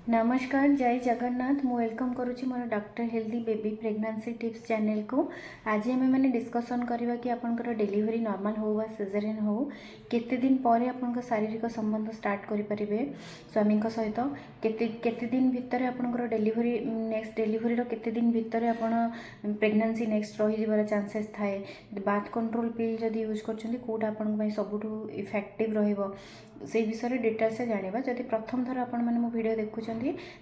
नमस्कार जय जगन्नाथ मु वेलकम करुच्ची मोर doctor healthy baby pregnancy tips channel को। आज आम मैंने डिस्कसन करवा कि आपंकर डिलीवरी नॉर्मल हो वा सिजेरियन हो केते दिन पर आपंकर शारीरिक संबंध स्टार्ट करें स्वामी सहित केते दिन भितर आपंकर डिलीवरी नेक्स्ट डिलीवरी केते दिन भितर आप प्रेगनेंसी नेक्स्ट रही चांसेस थाए बाथ कंट्रोल पिल जदि यूज करोटा आपन सबुठ इफेक्टिव रहिबो से विषय डिटेल्स जाना जदि प्रथम थर आपण मैंने मो वीडियो देखुंत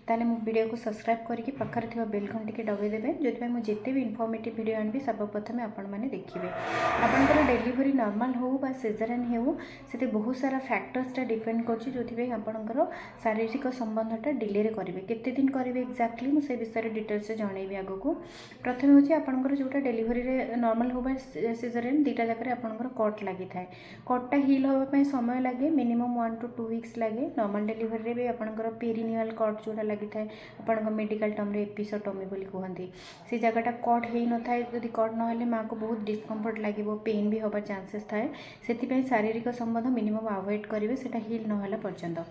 ताले मो वीडियो को सब्सक्राइब करके पाखर थी बेल घंटी के दबाई देवे जो मुझे जिते भी इनफॉर्मेटिव वीडियो आनी सर्वप्रथम आपण मैंने देखिए। आपंकर डिलीवरी नॉर्मल हो बा सिजेरियन हो से बहुत सारा फैक्टर्स डिपेंड कर आपंकर शारीरिक संबंधटा डिले करेंगे केते दिन करेंगे एक्जाक्टली मुझे विषय डिटेल्स जनइबी आग को। प्रथम हूँ आपंकर जोटा डिलीवरी नॉर्मल हो बा सिजेरियन दीटा जगह आपंकर कट लगी था कटटा हिल होगापी समय लगे मिनिमम 1 to 2 weeks लगे। नॉर्मल डिलीवरी भी आपंकर पेरिनियल कट जोटा लगी था आप मेडिकल टर्म एपिसोटोमी बोली कहते से जगहटा कट हो न था जब कट ना माँ को बहुत डिस्कम्फर्ट लगे पेन भी हबार चांसेस थाए से शारीरिक संबंध मिनिमम अवॉइड करेंगे से हिल ना पर्यंत।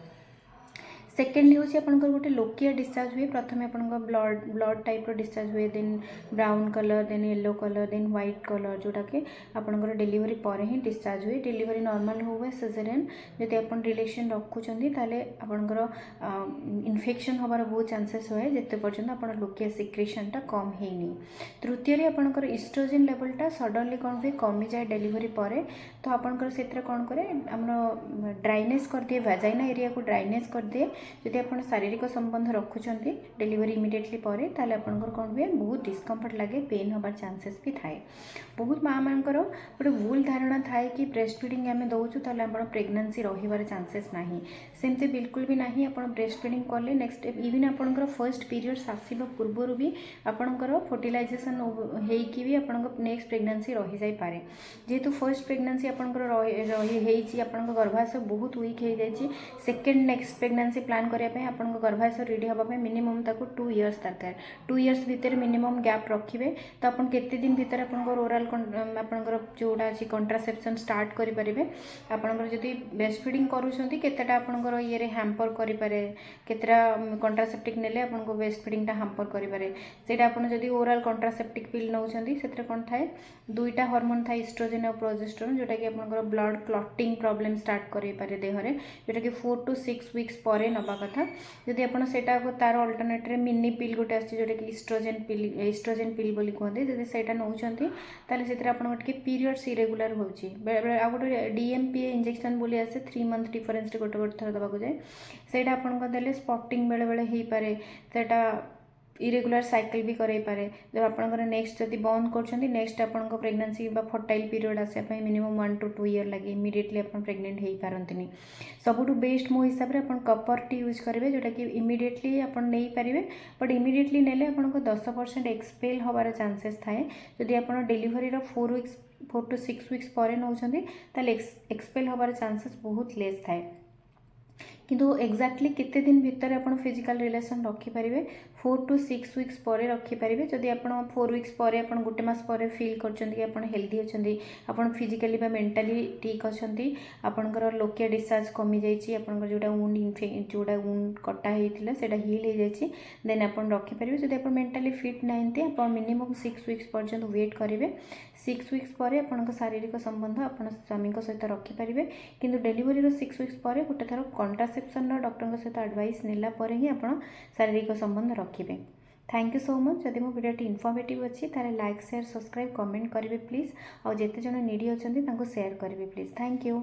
सेकेंडली हूँ आपंकर गोटे लोकिया डिस्चार्ज हुए प्रथम आप ब्लड टाइप डिस्चार्ज हुए then brown colour then yellow colour then white colour जोटा कि आपंकर डिलीवरी पर ही डिस्चार्ज हुए। डिलीवरी नॉर्मल हो सिजेरियन जब आप रिलेक्शन रखुंट आपंकर इन्फेक्शन हबार बहुत चांसेस हुए जिते पर्यटन आप लोकिया सिक्रेशनटा कम होनी। तृतीय आपंकर इस्ट्रोजेन लेवलटा सडनली कौन हुए कमी जाए डिलीवरी पर तो आपंकर से कौन करे आम ड्राइनेस कर दिए वैजाइना एरिया को ड्राइनेस कर दिए जदि आप शारीरिक संबंध रखुंट डिलीवरी इमिडिएटली पर ताले आपंकर कौन हुए बहुत डिस्कम्फर्ट लगे पेन हबार चांसेस भी थाए। बहुत माँ मानकर गोटे भूल धारणा थाए कि ब्रेस्ट फीडिंग आम दौचु ताले आप प्रेगनेंसी रही चांसेस ना सेमती बिल्कुल भी ना आप ब्रेस्ट फीडिंग कले नेक्स्ट इवन आपंकर फर्स्ट पीरियड्स आसवा पूर्वर भी आपंकर फर्टिलाइजेशन होगी भी आप नेक्स्ट प्रेगनेंसी रही जाई पारे जेहेतु फर्स्ट प्रेगनेंसी आपंकर गर्भाशय बहुत वीक हो जाए सेकेंड नेक्स्ट प्रेगनेंसी प्लान करने आप गर्भाशय रेडी हाँपाई मिनिमम 2 years दरकार 2 years भितर मिनिमम गैप रखिए तो आप केते दिन भितर आपंकर ओराल आपंकर जोड़ा अच्छी कंट्रासेप्शन स्टार्ट करेंगे आपंकर जदि ब्रेस्ट फीडिंग करूँगी केतेटा आपंकर ये हैम्पर करें केतेटा कंट्रासेप्टिक नेले आपको ब्रेस्ट फीडिंगटा हैम्पर करें से जदि ओराल कंट्रासेप्टिक पिल नौ से कौन थाए दुईटा हार्मोन था इस्ट्रोजेन और प्रोजेस्टेरोन जोटा कि आपंकर ब्लड क्लॉटिंग प्रॉब्लम स्टार्ट करें देहरे जोटा कि 4 to 6 weeks पर नवा कथा जदि आप तार अल्टरनेट मिनी पिल गोटे जोटा कि इस्ट्रोजेन पिल बोली कहते जब से नौकरी से आपके पीरियड्स इरेगुलर होची आ गोटे डीएमपीए इंजेक्शन बोली आसे 3 month डिफरेन्स गोटे गोटे थर देवाक जाए से आपको स्पॉटिंग बेले बेले हो पारे सेटा इरेगुलर साइकिल भी करे पारे जब आपंकर नेक्स्ट जब बंद कर नेक्स्ट आपंक प्रेगनेंसी फर्टाइल पीरियड आसापी मिनिमम 1 to 2 year लगे इमिडिएटली आप प्रेग्नेंट हो पारती सबुठ बेस्ट मो हिसाब से आप कपर टी यूज करेंगे जोटा कि इमिडिएटली आप नहीं पारे बट इमिडिएटली नेले आपको 10% एक्सपेल हबार चांसेस थाए जदि आप डिलीवरी 4 to 6 weeks पर नौ एक्सपेल हबार चांसेस बहुत लेस थाए किंतु एक्जाक्टली केते दिन भितर आप फिजिकल रिलेशन रखिपारे 4 to 6 weeks पर रखिपारे जदि आप 4 weeks पर आप गोटे मास पर फिल कर हेल्दी अच्छा आप फिजिकली मेंटली ठीक अच्छा आपंकर लोकिया डिस्चार्ज कमी जापर जोटा जोड़ा वुंड कटा होता है हिल हो जाए देन आप रखिपारे जदि आप मेंटली फिट ना आप मिनिमम 6 weeks पर्यंत वेट करेंगे 6 weeks पर आप शारीरिक संबंध आप स्वामी सहित रखिपारे किंतु डिलीवरी 6 weeks पर गोटे थर कंट्रासेप्शन डॉक्टर सहित एडवाइस नेला पर ही आप शारीरिक संबंध रखिए। थैंक यू सो मच जदि मो वीडियो इनफॉर्मेटिव अच्छी तारे लाइक शेयर सब्सक्राइब कमेंट करेंगे प्लीज और जिते जन नीडी अच्छा शेयर करेंगे प्लीज। Thank you.